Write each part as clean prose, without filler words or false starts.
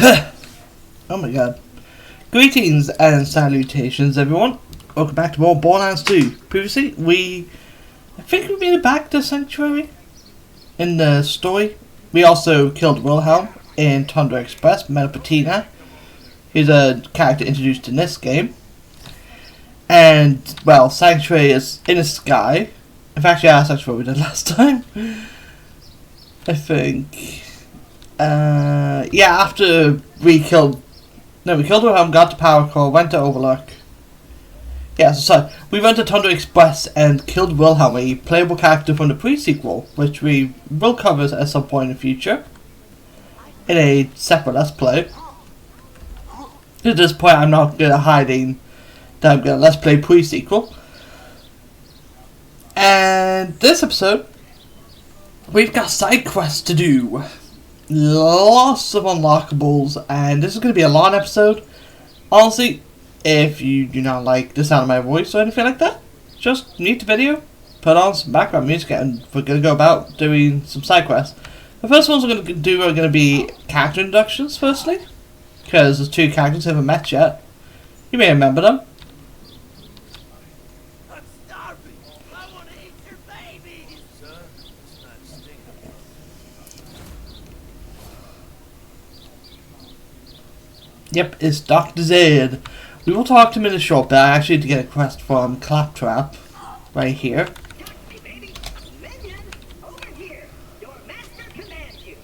Oh my god. Greetings and salutations, everyone. Welcome back to more Borderlands 2. Previously, I think we made it back to Sanctuary in the story. We also killed Wilhelm in Tundra Express, met Patina. He's a character introduced in this game. And, well, Sanctuary is in the sky. In fact, yeah, that's actually what we did last time. I think. Yeah, after we killed Wilhelm, got to Power Core, went to Overlook. Yeah, so we went to Tundra Express and killed Wilhelm, a playable character from the pre-sequel, which we will cover at some point in the future, in a separate Let's Play. At this point, I'm not hiding that I'm going to Let's Play pre-sequel. And this episode, we've got side quests to do. Lots of unlockables, and this is going to be a long episode. Honestly, if you do not like the sound of my voice or anything like that, just mute the video, put on some background music, and we're going to go about doing some side quests. The first ones we're going to do are going to be character introductions, firstly, because there's two characters I haven't met yet. You may remember them. Yep, it's Dr. Zed. We will talk to him in a short bit. I actually need to get a quest from Claptrap right here. Hey baby, Minion, over here. Your master commands you.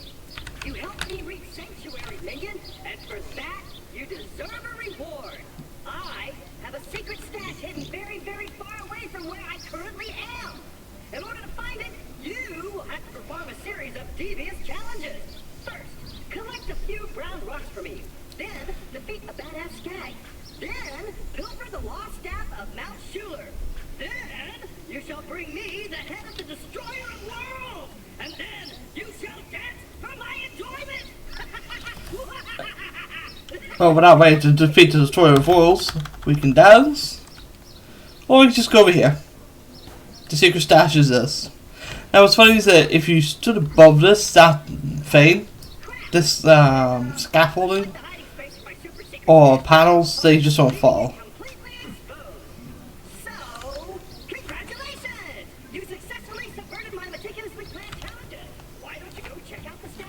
You helped me reach Sanctuary, Minion, and for that, you deserve a reward. I have a secret stash hidden very, very far away from where I currently am. In order to find it, you will have to perform a series of devious challenges. First, collect a few brown rocks for me. Then, defeat a badass skag. Then, pilfer the lost staff of Mount Schuler. Then, you shall bring me the head of the destroyer of worlds. And then, you shall dance for my enjoyment. Well, without waiting to defeat the destroyer of worlds, we can dance. Or we can just go over here. The secret stash is this. Now, what's funny is that if you stood above this thing, this scaffolding, or panels, they just don't fall. So, congratulations! You successfully subverted my meticulously planned challenges. Why don't you go check out the stash?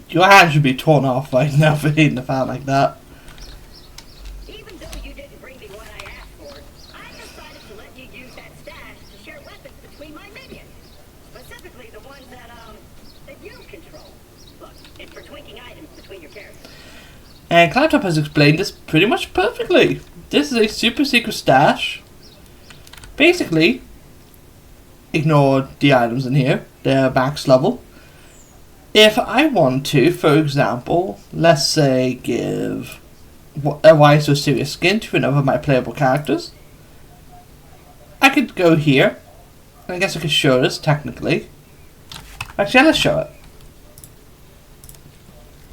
Your hand should be torn off right now for hitting the fan like that. Even though you didn't bring me what I asked for, I decided to let you use that stash to share weapons between my minions. Specifically the ones that you control. Look, it's for tweaking items between your characters. And Claptrap has explained this pretty much perfectly. This is a super secret stash. Basically, ignore the items in here. They're max level. If I want to, for example, let's say give a wise or serious skin to another of my playable characters, I could go here. I guess I could show this technically. Actually, let's show it.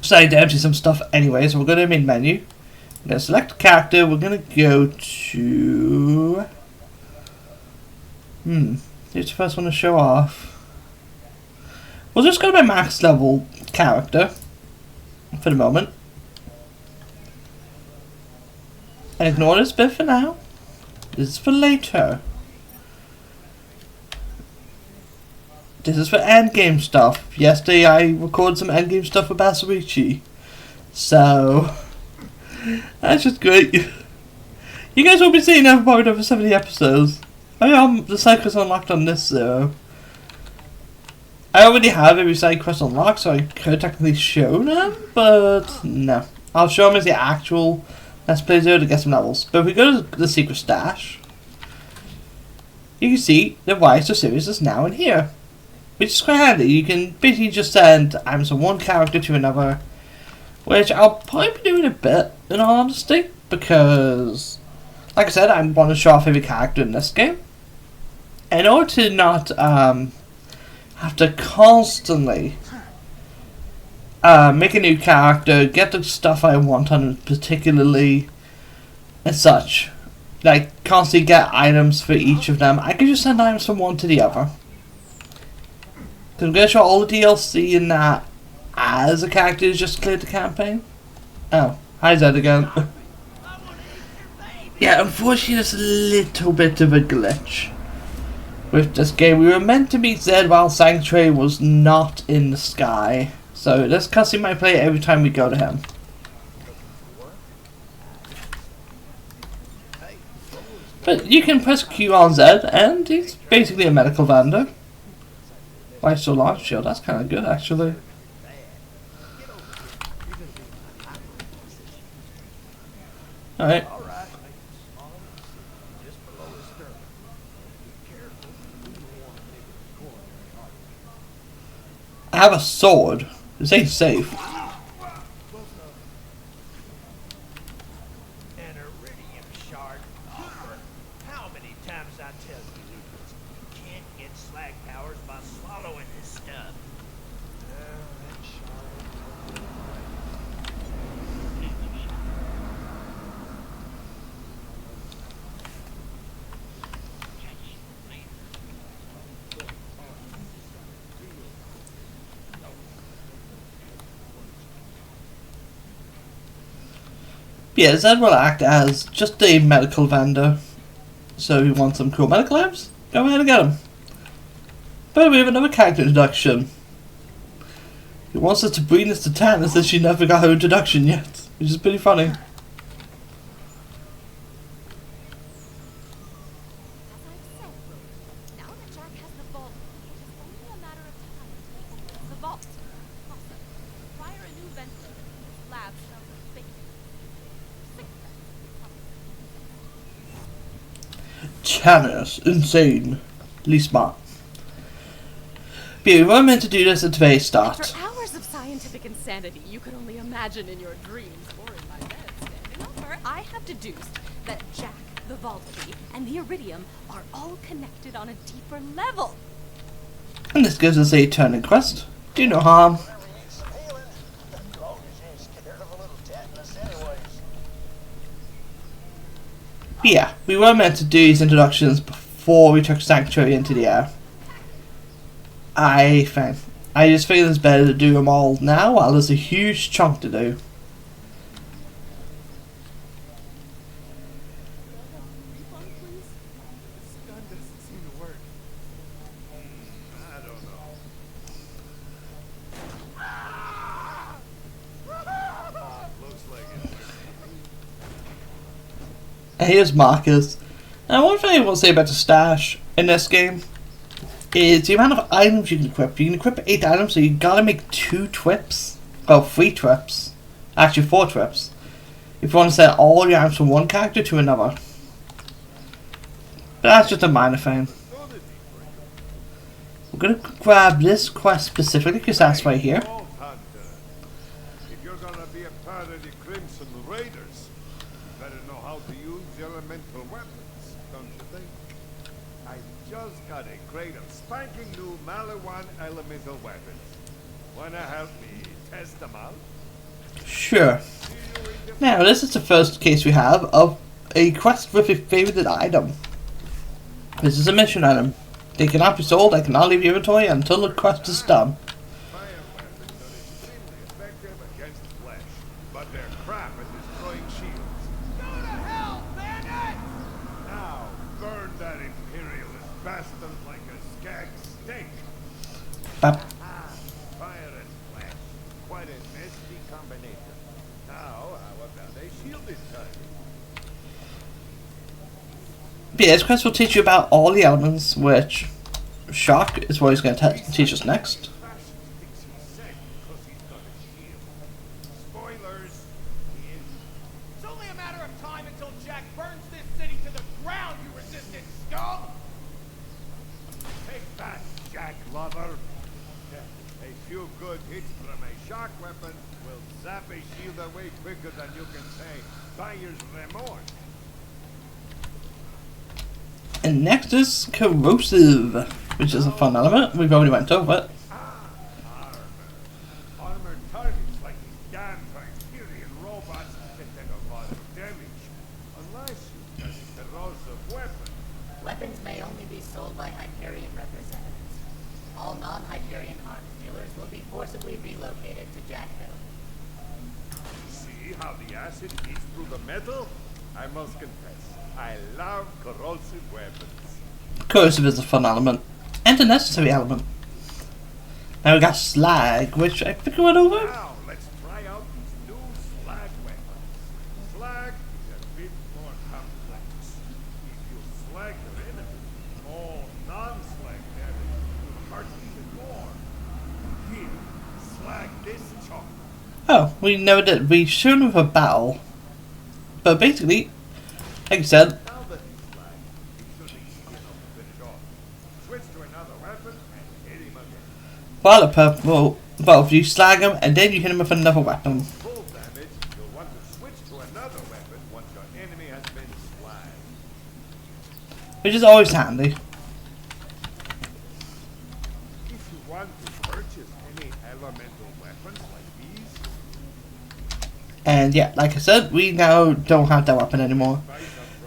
Decided to empty some stuff anyway, so we're going to main menu. We're going to select a character. We're going to go to... Here's the first one to show off. We'll just go to my max level character for the moment. And ignore this bit for now. This is for later. This is for endgame stuff. Yesterday I recorded some endgame stuff for Basarici. So, that's just great. You guys will be seeing that for probably over 70 episodes. The side quest unlocked on this zero. I already have every side quest unlocked, so I could technically show them, but no. I'll show them as the actual Let's Play Zero to get some levels. But if we go to the secret stash, you can see the Rise to series is now in here. Which is quite handy. You can basically just send items from one character to another, which I'll probably be doing a bit, in all honesty, because, like I said, I want to show off every character in this game. In order to not have to constantly make a new character, get the stuff I want on it particularly, and such, like constantly get items for each of them, I can just send items from one to the other. Because I'm going to show all the DLC in that as a character who's just cleared the campaign. Oh, hi Zed again. Yeah, unfortunately there's a little bit of a glitch with this game. We were meant to meet Zed while Sanctuary was not in the sky. So this cutscene might play every time we go to him. But you can press Q on Zed and he's basically a medical vendor. Why so large shield? That's kind of good actually. Alright. I have a sword. This ain't safe. An iridium shard. How many times I tell you, idiots, you can't get slag powers by swallowing this stuff. Yeah, Zed will act as just a medical vendor. So if you want some cool medical items, go ahead and get them. But we have another character introduction. He wants us to bring this to town and says she never got her introduction yet, which is pretty funny. As I've said, Rose, now that Jack has the vault, it is only a matter of time until he opens the vault. Also, require a new ventilator. This lab smells of bacon. Channers, insane. Least smart. But yeah, we weren't meant to do this at the very start. After hours of scientific insanity you could only imagine in your dreams or in my bed standing over, I have deduced that Jack, the vault key, and the iridium are all connected on a deeper level. And this gives us a turning quest. Do no harm. But yeah, we were meant to do these introductions before we took Sanctuary into the air. I just feel it's better to do them all now while there's a huge chunk to do. And here's Marcus. Now one thing I will say about the stash in this game is the amount of items you can equip. You can equip 8 items, so you gotta make 2 trips. Well, 3 trips. Actually 4 trips. If you want to send all your items from one character to another. But that's just a minor thing. We're gonna grab this quest specifically because that's right here. If you're gonna be a part of the Crimson Raiders, you better know how to use elemental weapons, don't you think? I just got a crate of spanking new Malawan elemental weapons. Wanna help me test them out? Sure. Now, this is the first case we have of a quest with a favorited item. This is a mission item. They cannot be sold, they cannot leave your inventory until the quest is done. Fire weapons are extremely effective against flesh, but they're crap at destroying shields. Go to hell, bandit! Now, burn that imperialist bastard like a skag steak. Bap. Fire and flesh. Quite a nasty combination. Now, how about a shield this time? But yeah, this quest will teach you about all the elements, which Shock is what he's going to teach us next. Fashion thinks he's safe because he's got a shield. Spoilers. He is. It's only a matter of time until Jack burns this city to the ground, you resistant scum! Take that, Jack lover. A few good hits from a shock weapon will zap a shield away quicker than you can say buyer's remorse. And next is Corrosive, which is a fun element. We've already went over it. Armor. Armored targets like these damn Hyperion robots can take a lot of damage. Unless you've got a corrosive weapon. Weapons may only be sold by Hyperion representatives. All non-Hyperion Barbarian arms dealers will be forcibly relocated to Jackville. See how the acid eats through the metal? I must confess, I love corrosive weapons. Corrosive is a fun element. And a necessary element. Now we got slag, which I think we went over. Now, let's try out these new slag weapons. Slag is a bit more complex. If you slag your enemy, all non-slag damage will hurt even more. Here, slag this chunk. Oh, we never did. We showed him with a battle. But basically, like I said, Now that he's slag, you should be enough to finish off. Switch to another weapon and hit him again. well, if you slag him and then you hit him with another weapon. Full damage, you'll want to switch to another weapon once your enemy has been slagged. Which is always handy. If you want to purchase any elemental weapons like these, And yeah, like I said, we now don't have that weapon anymore.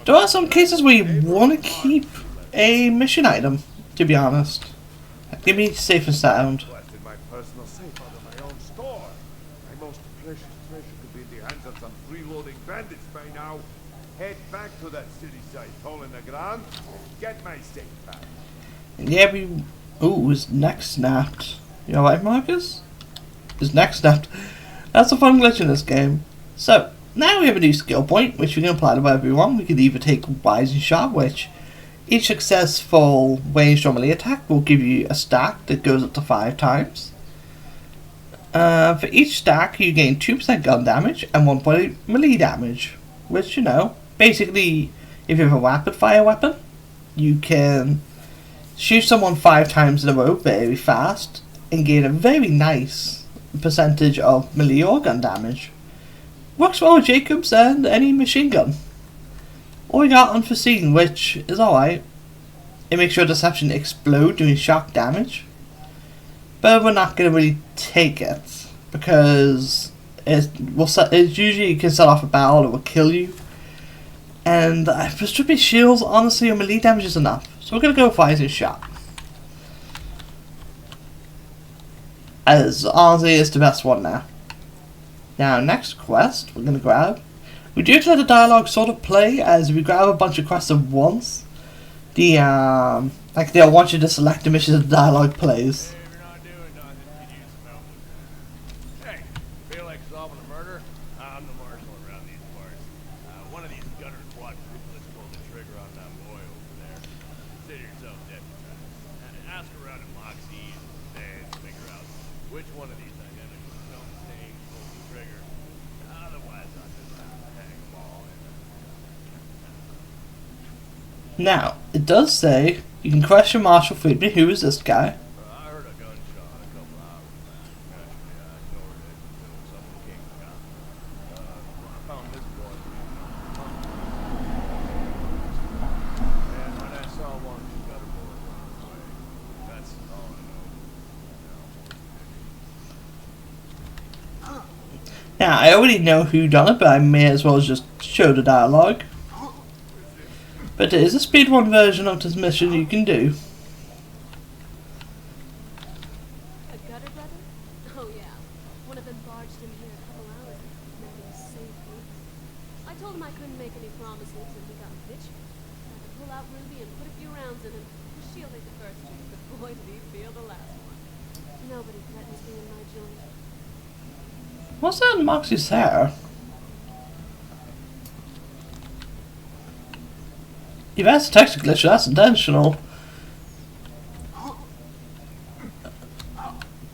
There are some cases where you want to keep a mission item, to be honest. Give me safe and sound. left in my personal safe out of my own store. My most precious treasure could be in the hands of some freeloading bandits by now. Head back to that city-sized hole in the ground and get my safe back. And yeah, ooh, his neck snapped. You alright, Marcus? His neck snapped. That's a fun glitch in this game. So, now we have a new skill point, which we can apply to whatever we want. We can either take Rising Shot, which each successful ranged or melee attack will give you a stack that goes up to 5 times. For each stack, you gain 2% gun damage and 1 point melee damage. Which, you know, basically, if you have a rapid fire weapon, you can shoot someone 5 times in a row very fast and gain a very nice percentage of melee or gun damage. Works well with Jacobs and any machine gun. Or we got Unforeseen, which is alright. It makes your deception explode doing shock damage. But we're not going to really take it, because it usually can set off a battle that will kill you. And for stripping shields, honestly, your melee damage is enough. So we're going to go with Rising Shot. As honestly, it's the best one now. Now, next quest we're going to grab. We do have to let the dialogue sort of play, as we grab a bunch of quests at once. Like they'll want you to select the missions and the dialogue plays. If you're not doing nothing, you can use some help with that. Hey, feel like solving a murder? I'm the marshal around these parts. One of these gutter quadruplets pulled the trigger on that boy over there. Consider yourself deputized. Ask around in Moxie and figure out which one of these dynamics don't stay pull the trigger. Otherwise, I'll just have to hang them all. Now, it does say you can question Marshal Friedman. Who is this guy? I heard a gunshot a couple hours back. Naturally, I ignored it until someone came and got me. I found this boy. And when I saw one, she got a bullet running away. That's all I know. Now, I already know who done it, but I may as well just show the dialogue. But there is a speedrun version of this mission you can do. A gutter brother? Oh yeah. One of them barged in here a couple hours ago. Now he's safely. I told him I couldn't make any promises and he got bitchy. I had to pull out Ruby and put a few rounds in him. Shielding the first two, but boy did he feel the last one. Nobody threatens me in my joint. What's that in Moxie's hair? If that's a texture glitch, that's intentional.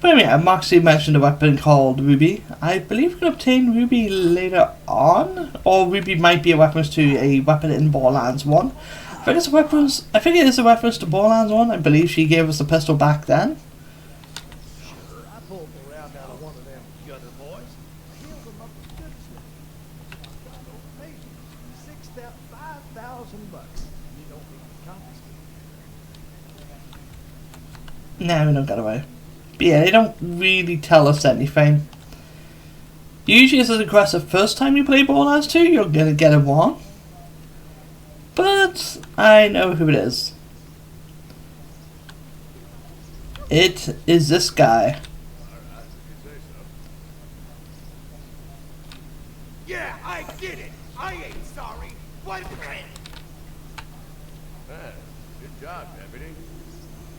But yeah, Moxie mentioned a weapon called Ruby. I believe we can obtain Ruby later on, or Ruby might be a reference to a weapon in Borderlands 1. I think it is a reference to Borderlands 1. I believe she gave us the pistol back then. Sure, I pulled the round out of one of them gutter boys. Healed them up to good stuff. Don't pay you. 5,000 bucks. You don't need to confiscate. No, we don't get away. But yeah, they don't really tell us anything. Usually it's as aggressive first time you play Borderlands 2, you're gonna get a 1. But I know who it is. It is this guy. Alright, if you say so. Yeah, I did it. I ain't sorry. What? Man, good job, deputy.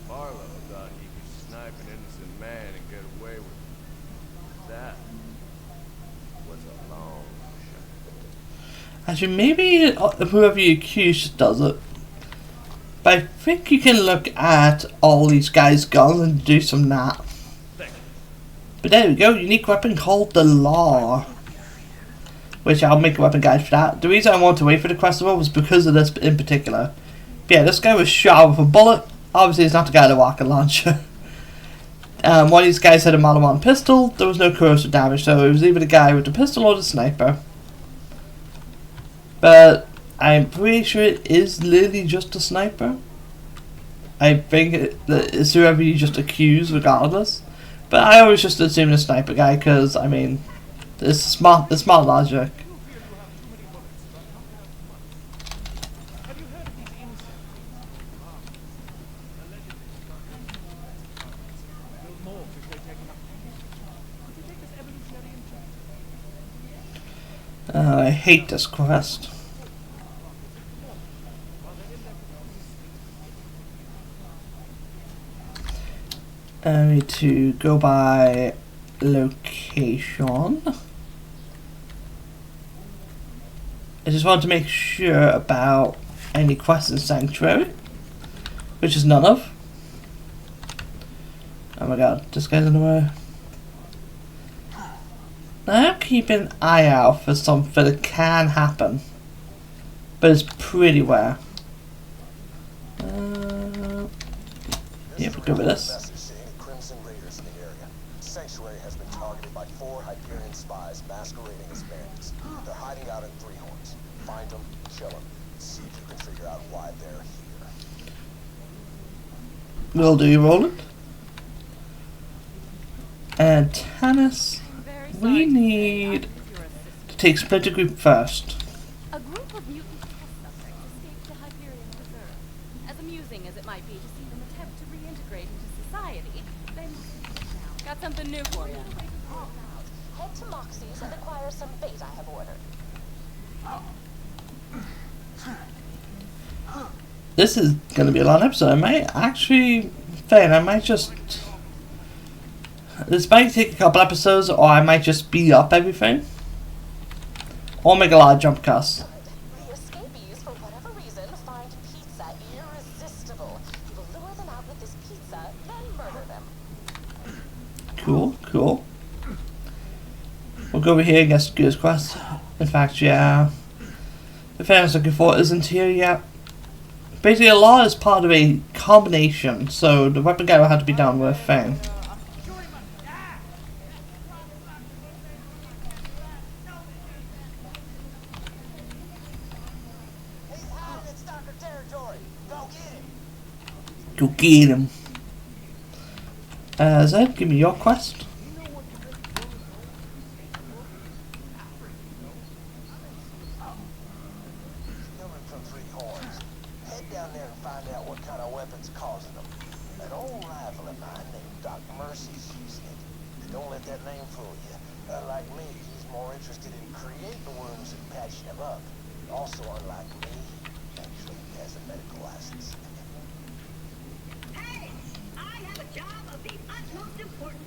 Barlow thought he could snipe an innocent man and get away with it. That was a long shot. Actually, maybe whoever you accuse does it. But I think you can look at all these guys' guns and do some that. But there we go, unique weapon called the Law. Which I'll make a weapon guide for that. The reason I wanted to wait for the quest as well was because of this in particular. But yeah, this guy was shot with a bullet. Obviously, it's not the guy with a rocket launcher. One of these guys had a Model 1 pistol. There was no corrosive damage, so it was either the guy with the pistol or the sniper. But I'm pretty sure it is literally just a sniper. I think it's whoever you just accuse regardless. But I always just assume the sniper guy because, I mean, it's smart logic. I hate this quest. I need to go by location. I just want to make sure about any quests in Sanctuary, which is none of. Oh my god, this guy's in the way. Now I'm keeping an eye out for something that can happen, but it's pretty rare. Yeah, we'll go with this. Sanctuary has been targeted by 4 Hyperion spies masquerading as bandits. They're hiding out in Three Horns. Find them, kill them, see if you can figure out why they're here. Will do, Roland. And Tannis, we need to take Splinter Group first. A group of mutant test subjects escaped the Hyperion Preserve. As amusing as it might be to see them attempt to reintegrate into society, they must now. Got something new for you. Head to Moxie's and acquire some bait I have ordered. This is going to be a long episode. I might actually, I might just, this might take a couple episodes, or I might just speed up everything, or make a lot of jump cuts. The escapees, for whatever reason, find pizza irresistible. You will lure them out with this pizza, then murder them. Cool, cool. We'll go over here and get Scooter's quest. In fact, yeah, the thing I was looking for isn't here yet. Basically, a law is part of a combination, so the weapon guy will have to be done with a thing. He's hiding in stalker territory. Go get him. Go get him. Zed, give me your quest. Coming from Three Horns. Head down there and find out what kind of weapons causing them. An old rifle of mine named Doc Mercy's using it. Don't let that name fool you. Like me, he's more interested in creating wounds than patching them up. Also, unlike me, actually has a medical license. Hey, I have a job of the utmost importance.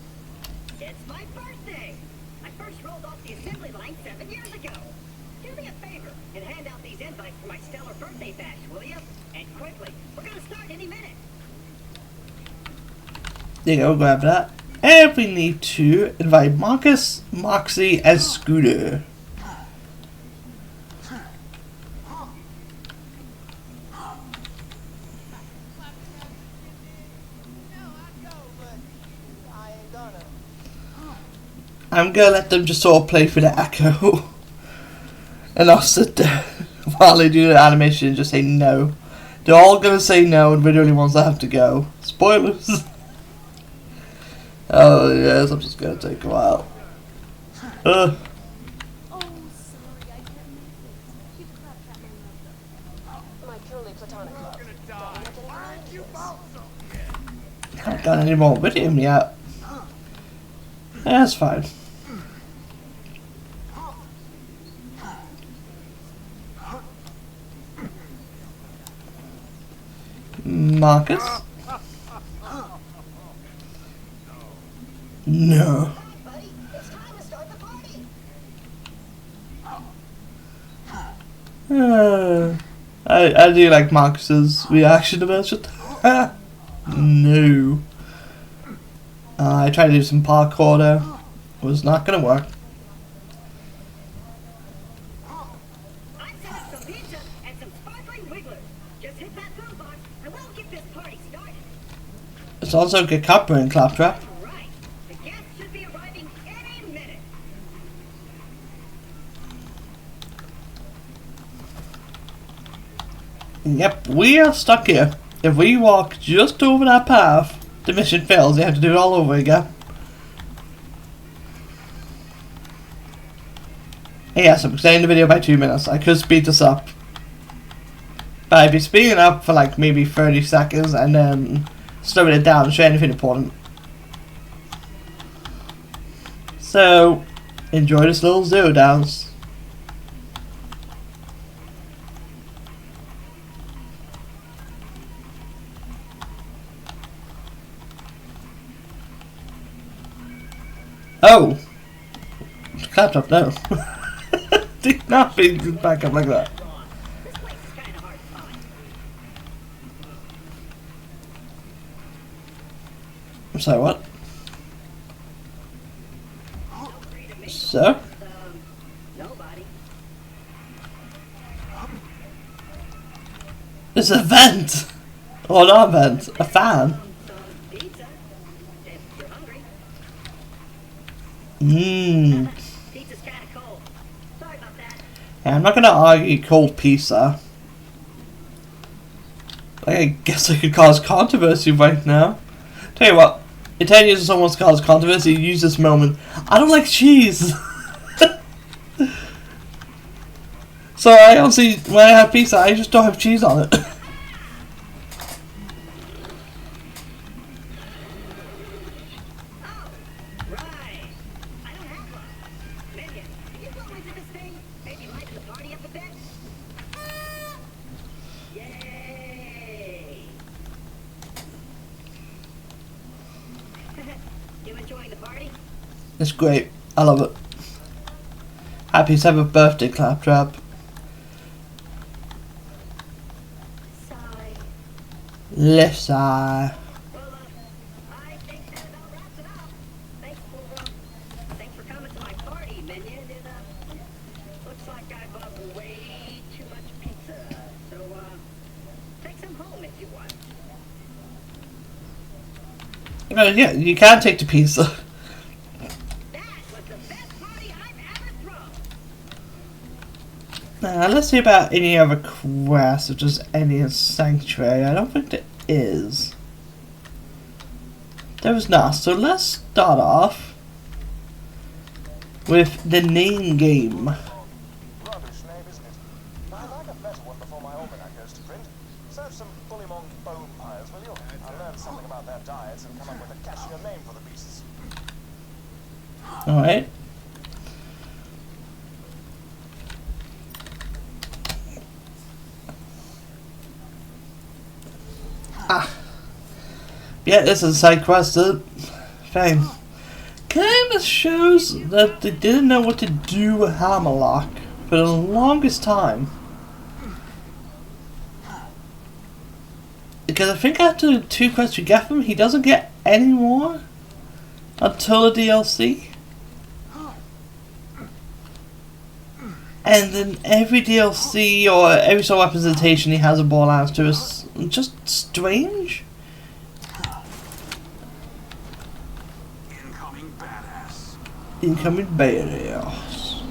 It's my birthday. I first rolled off the assembly line 7 years ago. Do me a favor and hand out these invites for my stellar birthday bash, will you? And quickly, we're gonna start any minute. There you go, grab that. And we need to invite Marcus, Moxie, and Scooter. I'm gonna let them just sort of play for the echo. And I'll sit there while they do the animation and just say no. They're all gonna say no, and we're the only ones that have to go. Spoilers! Oh yes, I'm just gonna take a while. Oh, sorry, I can't make it. You've clapped that one up. My purely platonic love. Gonna die. Aren't you both? Haven't got any more iridium yet. That's fine. Marcus? No. Buddy, it's time to start the party. I do like Marcus's reaction about it. No. I tried to do some parkour there. It was not gonna work. I set up some pizza and some sparkling wigglers. Just hit that phone box and we'll get this party started. It's also a good copper and claptrap. Right. The guests should be arriving any minute. Yep, we are stuck here. If we walk just over that path, the mission fails. You have to do it all over again. Yes, I'm extending the video by 2 minutes. I could speed this up. But I'd be speeding it up for like maybe 30 seconds and then slowing it down to show anything important. So, enjoy this little zero dance. Oh! Clapped up, no. Did not being back up like that. This place is kind of hard to find. I'm sorry, what? Feel free to make So? nobody. It's a vent! Or not a vent, a fan. Some pizza. If you're hungry. Mmm. Pizza's kind of cold. Sorry about that. Yeah, I'm not gonna argue cold pizza. I guess I could cause controversy right now. Tell you what, in 10 years if someone's caused controversy, use this moment. I don't like cheese! So I honestly, when I have pizza, I just don't have cheese on it. Oh, right. I don't have one. Megan, can you blow into this thing? Maybe lighten the party up a bit? Yay! You enjoying the party? It's great. I love it. Happy 7th birthday, Claptrap. Sigh. Lisa. Well, I think that about wraps it up. Thanks for coming to my party, minion. It looks like I bought way too much pizza. So, take some home if you want. Yeah, you can take the pizza. That was the best party I've ever thrown. Let's see about any other quests or just any in Sanctuary. I don't think there is. There is not. So let's start off with the name game. Rubbish name, isn't it? I'd like a better one before my almanac goes to print. Serve some bullymong bone pies, will you? I'll learn something about their diets and come up with a catchier name for the beasts. Alright. Yeah, this is a side quest thing. Kinda shows that they didn't know what to do with Hammerlock for the longest time. Because I think after the 2 quests we get from him, he doesn't get any more until the DLC. And then every DLC or every sort of representation he has of Borderlands 2 is just strange. Incoming badass. Incoming badass.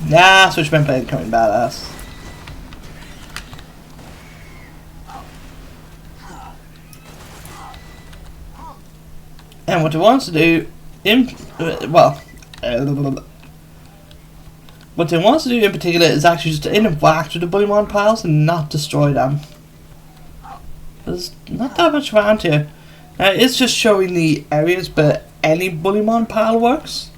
Nah, switch meant by incoming badass. And what it wants to do, what it wants to do in particular is actually just to interact with the Bullymon piles and not destroy them. There's not that much around here. It's just showing the areas, but any Bullymon pile works.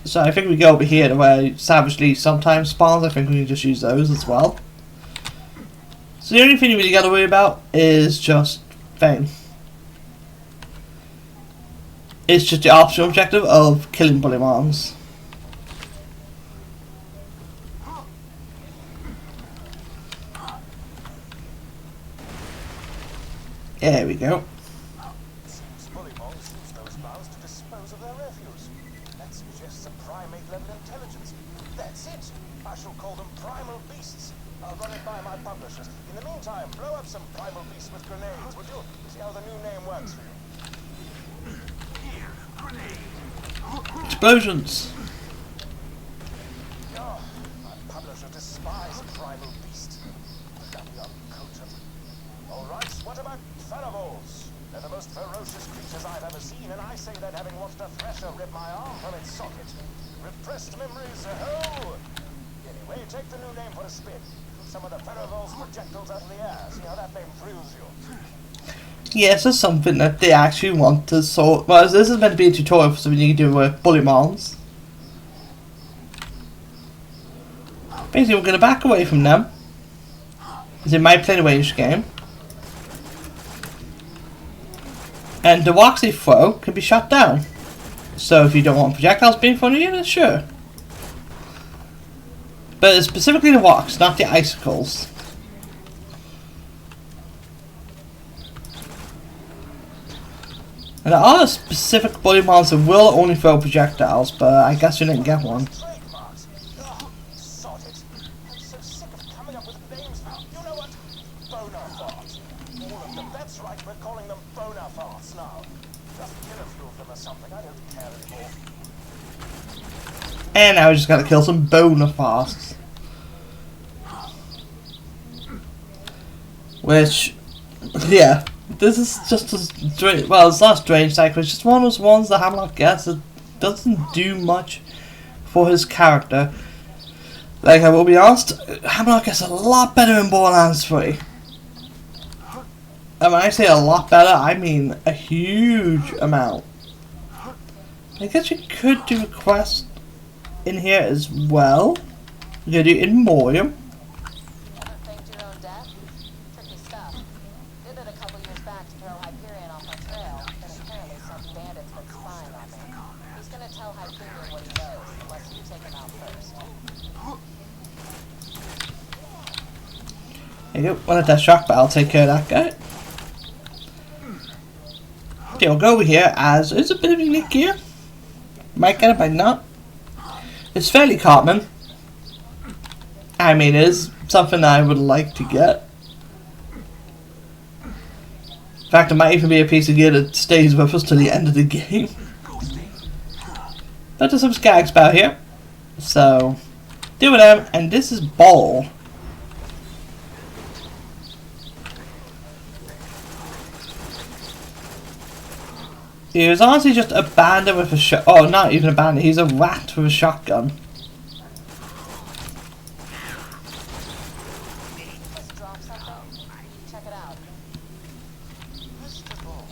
So I think we go over here to where Savagely sometimes spawns. I think we can just use those as well. So the only thing you really got to worry about is just fame. It's just the optional objective of killing Bullymons. There we go. Seems Bullymons use those mounds to dispose of their refuse. That suggests a primate-level intelligence. That's it. I shall call them primal beasts. I'll run it by my publishers. In the meantime, blow up some primal beasts with grenades, would you? See how the new name works for you. Here, grenade. Explosions. Oh, my publisher despises primal beasts. But we uncoat them. All right, what about Thunderbolts? They're the most ferocious creatures I've ever seen, and I say that having watched a thresher rip my arm from its socket. Repressed memories, oh! Anyway, take the new name for a spin. Shoot some of the Thunderbolts projectiles out of the air. See how that name thrills you. Yes, there's something that they actually want to sort. Well, this is meant to be a tutorial for something you can do with Bullymons. Basically, we're going to back away from them. Because it might play the range game. And the rocks they throw can be shot down. So if you don't want projectiles being thrown at you, then sure. But it's specifically the rocks, not the icicles. And there are specific Bullymons that will only throw projectiles, but I guess you didn't get one. Trademarks. Oh, sod it. I'm so sick of coming up with names for, you know what? Bonafarts. All of them. That's right, we're calling them Bonafarts now. Just kill a few of them or something. I don't care anymore. And now we just gotta kill some Bonafarts. Which, yeah, this is just a strange, well, it's not a strange cycle, it's just one of those ones that Hamlock gets that doesn't do much for his character. Like, I will be honest, Hamlock gets a lot better in Borderlands 3. And when I say a lot better, I mean a huge amount. I guess you could do a quest in here as well. You could do it in Morium. Ever faked your own death? Tricky stuff. Did it a couple years back to throw Hyperion off our trail, and apparently some bandits been spying on me. He's gonna tell Hyperion what he knows, unless you take him out first. There you go, one of that shock, but I'll take care of that guy. Okay, we'll go over here as it's a bit of unique gear. Might get it, might not. It's fairly common. I mean, it is something that I would like to get. In fact, it might even be a piece of gear that stays with us to the end of the game. But there's some skags about here. So, deal with them, and this is Ball. He was honestly just a bandit with a shot. Oh, not even a bandit. He's a rat with a shotgun. Let's drop something. Check it out. Mr. Bull,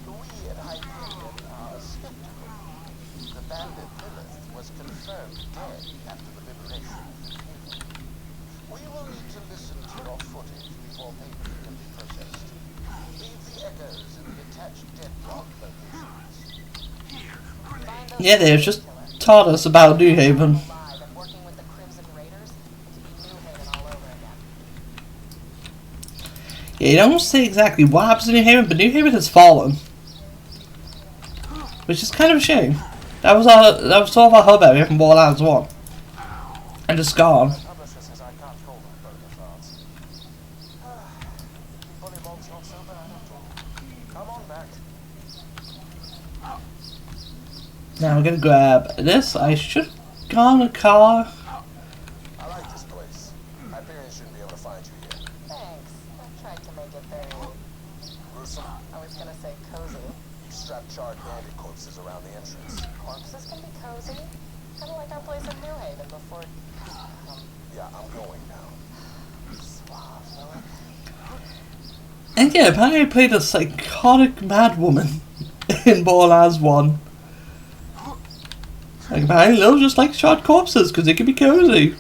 we at Hyperion are skeptical. The bandit Lilith was confirmed dead after the liberation of the Haven. We will need to listen to your footage before payment can be processed. Leave the echoes in the attached dead dog locations. Yeah, they've just taught us about New Haven. Live and working with the Crimson Raiders, it could be New Haven all over again. Yeah, you don't say exactly what happens in New Haven, but New Haven has fallen. Which is kind of a shame. That was sort of our hub area from Borderlands 1. And it's gone. Publisher says I can't call them Bonafarts. Bullymons not so bad after all. Come on back. Now we're gonna grab this. I should have gone a car. I like this place. Hyperion shouldn't be able to find you here. Thanks. I tried to make it very, Gruesome. I was gonna say cozy. You strap charred bandit corpses around the entrance. Corpses can be cozy. Kind of like our place in New Haven before. Yeah, I'm going now. Suave, Lilith. And yeah, apparently I played a psychotic mad woman in Borderlands 1. Like, apparently Lil just likes short corpses because it can be cozy.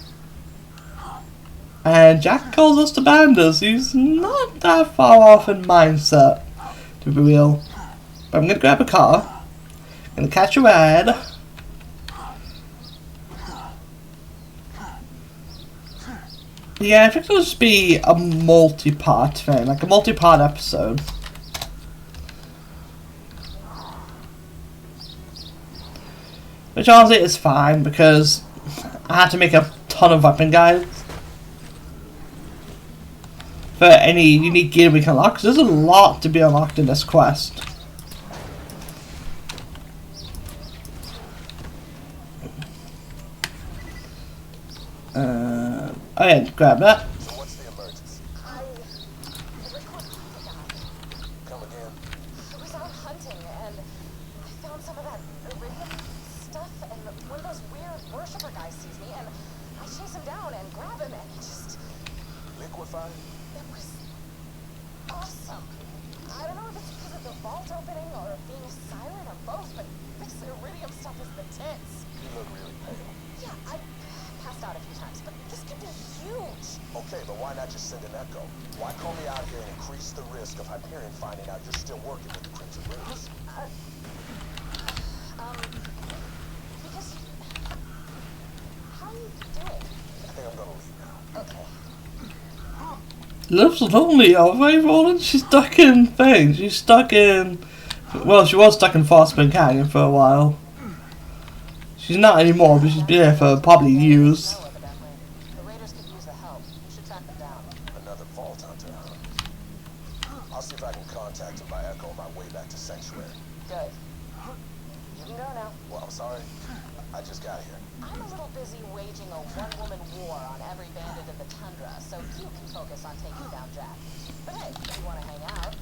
And Jack calls us to banders. He's not that far off in mindset, to be real. But I'm gonna grab a car. Gonna catch a ride. Yeah, I think it'll just be a multi-part thing, like a multi-part episode. Which honestly is fine because I had to make a ton of weapon guides for any unique gear we can unlock, because there's a lot to be unlocked in this quest. Oh yeah, grab that. So what's the emergency? Come again? I was out hunting and I found some of that iridium stuff, and one of those weird worshiper guys sees me and I chase him down and grab him and he just... Liquefied? It was awesome. I don't know if it's because of the vault opening or being a siren or both, but this iridium stuff is the tits. You look really pale. Yeah, I passed out a few times, but this could be huge. Okay, but why not just send an echo? Why call me out here and increase the risk of Hyperion finding out you're still working with the Crimson Raiders? Because... How are you doing? I think I'm gonna leave now. Okay. Liv's lonely, alright, Roland? She's stuck in things. She's stuck in... Well, she was stuck in Frostburn Canyon for a while. She's not anymore, but she's been there for probably years. No, evidently. The Raiders could use the help. You should track them down. Another vault hunter, huh? I'll see if I can contact him by echo on my way back to Sanctuary. Good. You can go now. Well, I'm sorry. I just got here. I'm a little busy waging a one-woman war on every bandit in the tundra, so you can focus on taking down Jack. But hey, if you want to hang out...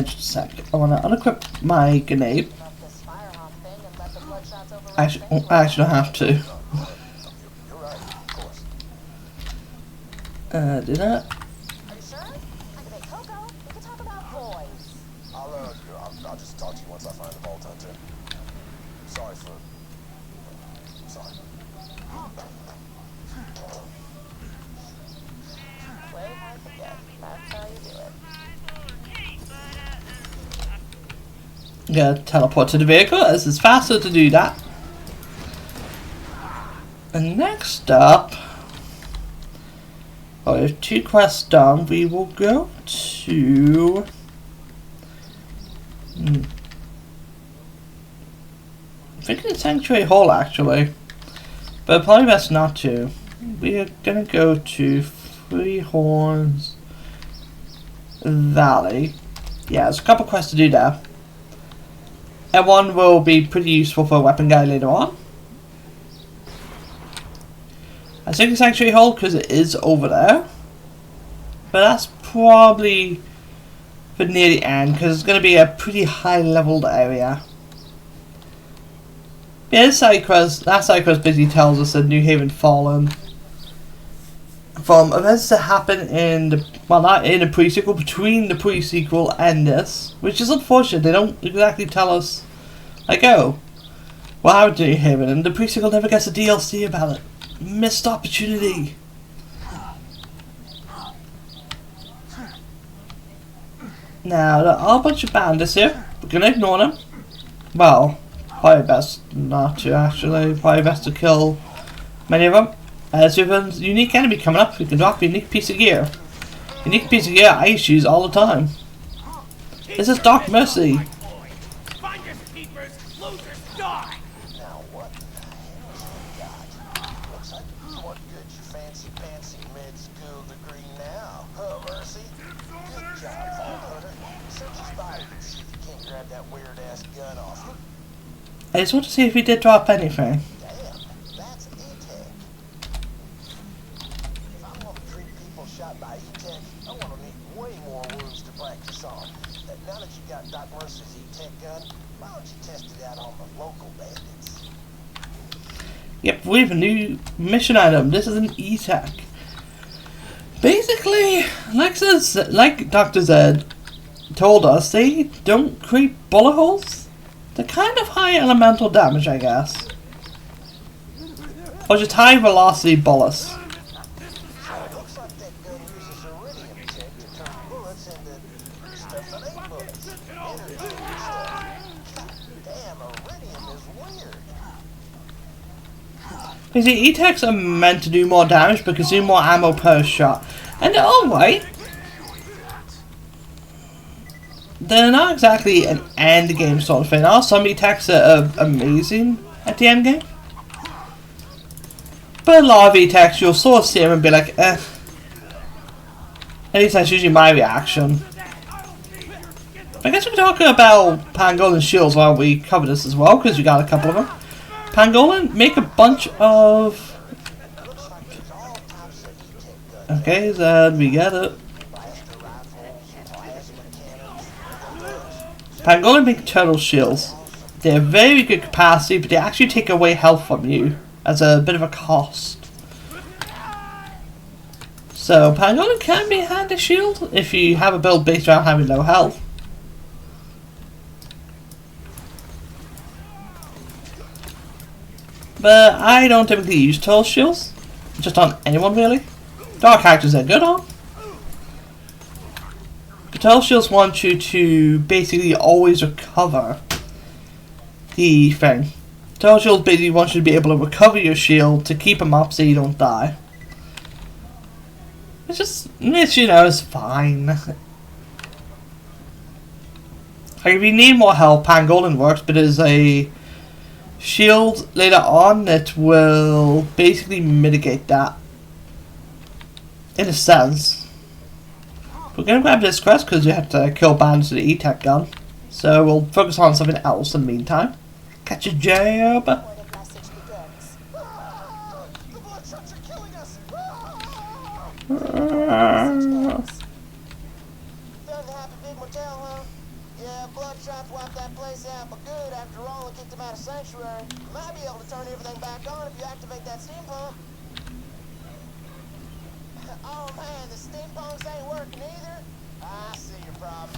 Just a sec. I want to unequip my grenade. Up this fire hawk thing and let the bloodshots overrun I actually don't have to. You're right, of course. Do that. Are you sure? I can make cocoa. We can talk about boys. I'll just talk to you once I find the vault hunter. Sorry for... Sorry. Play hard to get. That's how you do it. Gonna teleport to the vehicle as it's faster to do that. And next up, we have 2 quests done. We will go to I think it's Sanctuary Hall actually, but probably best not to. We are gonna go to Three Horns Valley. Yeah, there's a couple quests to do there. And one will be pretty useful for a weapon guy later on. I think it's Sanctuary Hall because it is over there. But that's probably for near the end because it's going to be a pretty high leveled area. Yeah, that side quest basically tells us that New Haven Fallen. From events that happen in the, well, not in the pre-sequel, between the pre-sequel and this, which is unfortunate. They don't exactly tell us, like, oh, well, how do you hear it? And the pre-sequel never gets a DLC about it. Missed opportunity. Now, there are a bunch of bandits here. We're gonna ignore them. Well, probably best not to, actually. Probably best to kill many of them. As we have a unique enemy coming up, we can drop a unique piece of gear. Unique piece of gear I use all the time. This is Dark Mercy. Finders keepers, losers die. Now what the hell you got? Looks like you want good your fancy mid-school degree now. Huh, Mercy? Good job, Vault Hunter. Search his body and see if you can't grab that weird-ass gun off him. I just want to see if he did drop anything. Damn, that's E-Tech. If I want to treat people shot by E-Tech, I want to need way more wounds to practice on. Now that you got Doc Mercy's E-Tech gun, why don't you test it out on the local bandits? Yep, we have a new mission item. This is an E-Tech. Basically, Luckily, like Dr. Z told us, they don't create bullet holes. They're kind of high elemental damage, I guess. Or just high velocity bullets. Looks like that gun uses iridium tech to turn bullets into stuff that ain't bullets. Energy and stuff. Damn, iridium is weird. You see, E-Techs are meant to do more damage but consume more ammo per shot. And they're alright. They're not exactly an end game sort of thing. There are some E-Techs that are amazing at the end game. But a lot of E-Techs, you'll sort of see them and be like, eh. At least that's usually my reaction. I guess we can talk about Pangolin shields while we cover this as well, because we got a couple of them. Pangolin make a bunch of... Okay, then we get it. Pangolin make turtle shields. They're very good capacity, but they actually take away health from you as a bit of a cost. So Pangolin can be a handy shield if you have a build based around having low health. But I don't typically use turtle shields, just on anyone really. Dark characters are good on. But turtle shields want you to basically always recover the thing. Turtle shields basically want you to be able to recover your shield to keep them up so you don't die. It's just, you know, it's fine. Like if you need more health, Pangolin works, but there's a shield later on that will basically mitigate that. In a sense. We're going to grab this quest because we have to kill bandits with the E-Tech gun. So we'll focus on something else in the meantime. Catch a job. The blood trucks are killing us. Starting to happen, big motel, huh? Yeah, blood shots wiped that place out, but good. After Roland kicked him out of Sanctuary, you might be able to turn everything back on if you activate that steam pump. Oh man, the steam pumps ain't working either. I see your problem,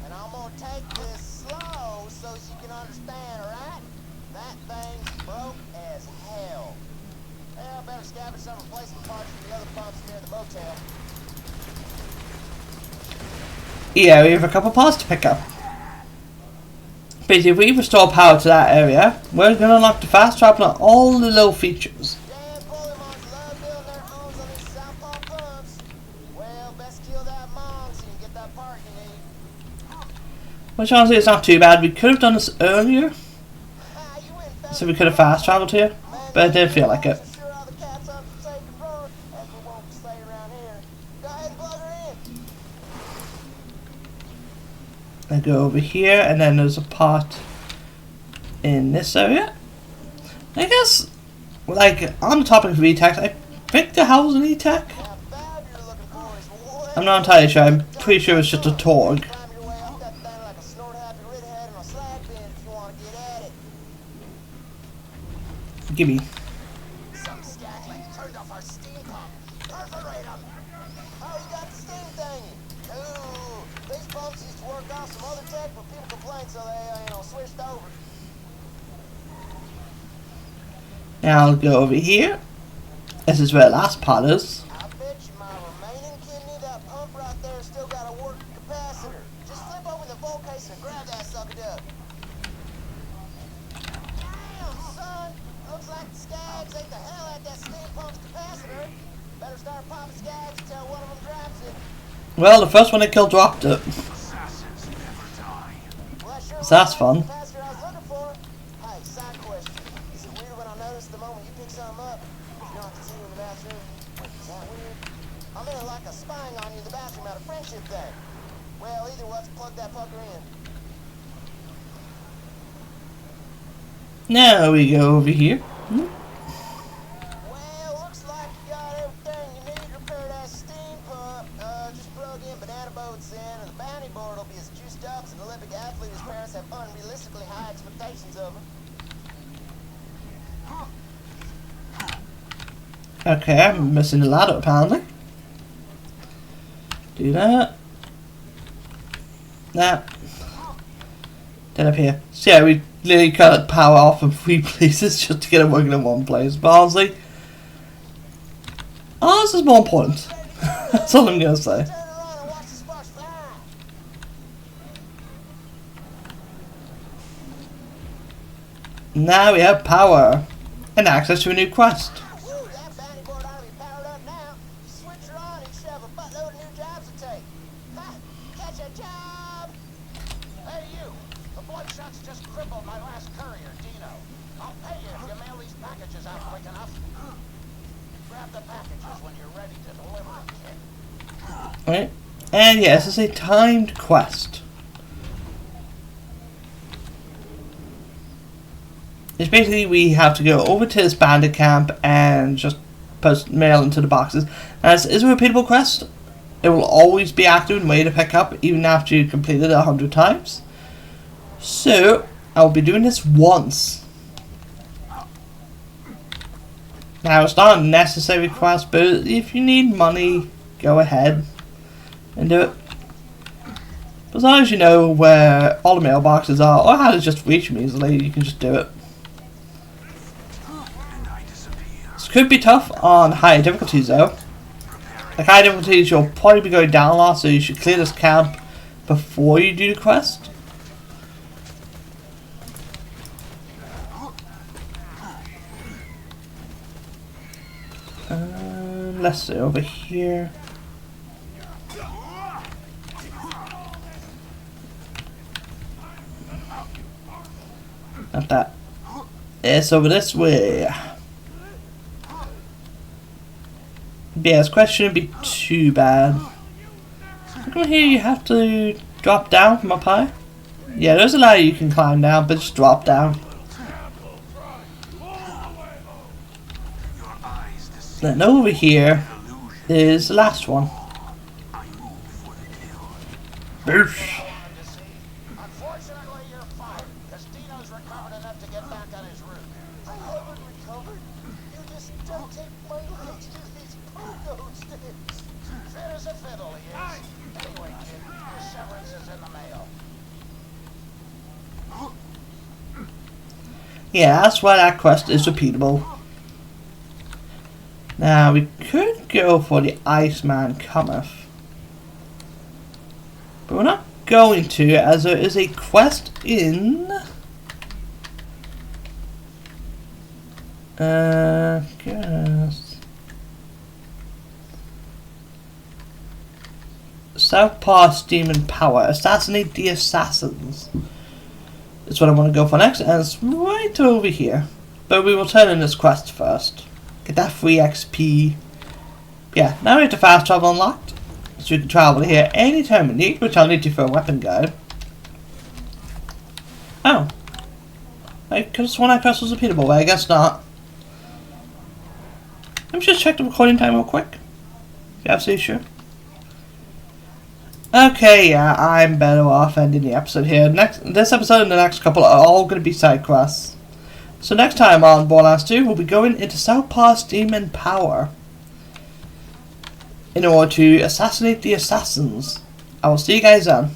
and I'm gonna take this slow so you can understand, alright? That thing's broke as hell. Yeah, I better scavenge some replacement parts from the other pumps near the motel. Yeah, we have a couple parts to pick up. Basically, if we restore power to that area, we're going to unlock the fast travel and all the little features. Damn, Polymon's love building their homes on these south pump pumps. Well, best kill that mong so you can get that part you need. Which honestly is not too bad. We could have done this earlier, Ah, you win, fella. so we could have fast traveled here, but I didn't feel like it. Sure all the cats on the safe control, as we won't stay around here. Go ahead and plug her in. I go over here, and then there's a part in this area. I guess, like, on the topic of E-Tech, I think the hell's an E-Tech? Now, Fab you're looking for is way I'm not entirely sure. I'm pretty sure it's just a Torg. climb your way up that thing like a snort-happy redhead on a slag bin if you want to get at it. Gimme. Some scattling turned off our steam pump. Perforate them. Oh, you got the steam thingy. Ooh, these pumps used to work off some other tech, but people complained, so they, switched over. Now I'll go over here. This is where the last part is. I bet you my remaining kidney, that pump right there, still got a working capacitor. Just flip open the vault case and grab that sucker up. Damn, son. Looks like the skags ate the hell out that steam pump's capacitor. Better start popping skags until one of them drops it. Well, the first one they killed dropped it. Well, sure So that's fun. the capacitor I was looking for. Hey, side question. Is it weird when I notice the moment you pick something up, you don't have to see you in the bathroom? Wait, is that weird? I mean, like a spying on you in the bathroom out of friendship thing. Well, either let's plug that fucker in. Now we go over here. Well, looks like you got everything you need to repair that steam pump. Just plug in banana boats in, and the bounty board will be as juiced up as an Olympic athlete whose parents have unrealistically high expectations of him. Okay, I'm missing the ladder apparently. Do that. That. Then up here. So yeah, we literally cut power off in 3 places just to get it working in 1 place. But honestly, ours is more important. That's all I'm gonna say. Turn around and watch the sparks fly. Now we have power and access to a new quest. Woo, that bounty board ought to be powered up now. Switch her on and you should have a buttload of new jobs to take. Ha! Catch a job! Hey, you! The bloodshot's just crippled my last courier, Dino. I'll pay you if you mail these packages out quick enough. Grab the packages when you're ready to deliver them, kid. Alright. And yes, it's a timed quest. It's basically we have to go over to this bandit camp and just post mail into the boxes. As is a repeatable quest, it will always be active and wait to pick up even after you've completed it 100 times. So I'll be doing this once. Now it's not a necessary quest, but if you need money, go ahead and do it. But as long as you know where all the mailboxes are or how to just reach them easily, you can just do it. This could be tough on higher difficulties though. Like higher difficulties, you'll probably be going down a lot, so you should clear this camp before you do the quest. Let's see over here. Not that. It's over this way. Yeah, this quest shouldn't be too bad. Look over here, you have to drop down from up high. Yeah, there's a ladder you can climb down, but just drop down. Then over here is the last one. Boosh. Unfortunately, you're fired, because Dino's recovered enough to get back on his route. I haven't recovered. You just don't take my legs to these pogo sticks. Fit as a fiddle, he is. Anyway, kid, your severance is in the mail. Yeah, that's why that quest is repeatable. Now, we could go for the Iceman Cometh. But we're not going to, as there is a quest in... Guess... Southpaw Steam and Power. Assassinate the Assassins. That's what I want to go for next, and it's right over here. But we will turn in this quest first. Get that free XP. Yeah, now we have the fast travel unlocked. So we can travel here anytime we need, which I'll need to for a weapon guide. Oh. I could have sworn that quest was repeatable, but I guess not. Let me just check the recording time real quick. If you're absolutely sure. Okay, yeah, I'm better off ending the episode here. This episode and the next couple are all going to be side quests. So next time on Borderlands 2, we'll be going into Southpaw Steam and Power in order to assassinate the assassins. I will see you guys then.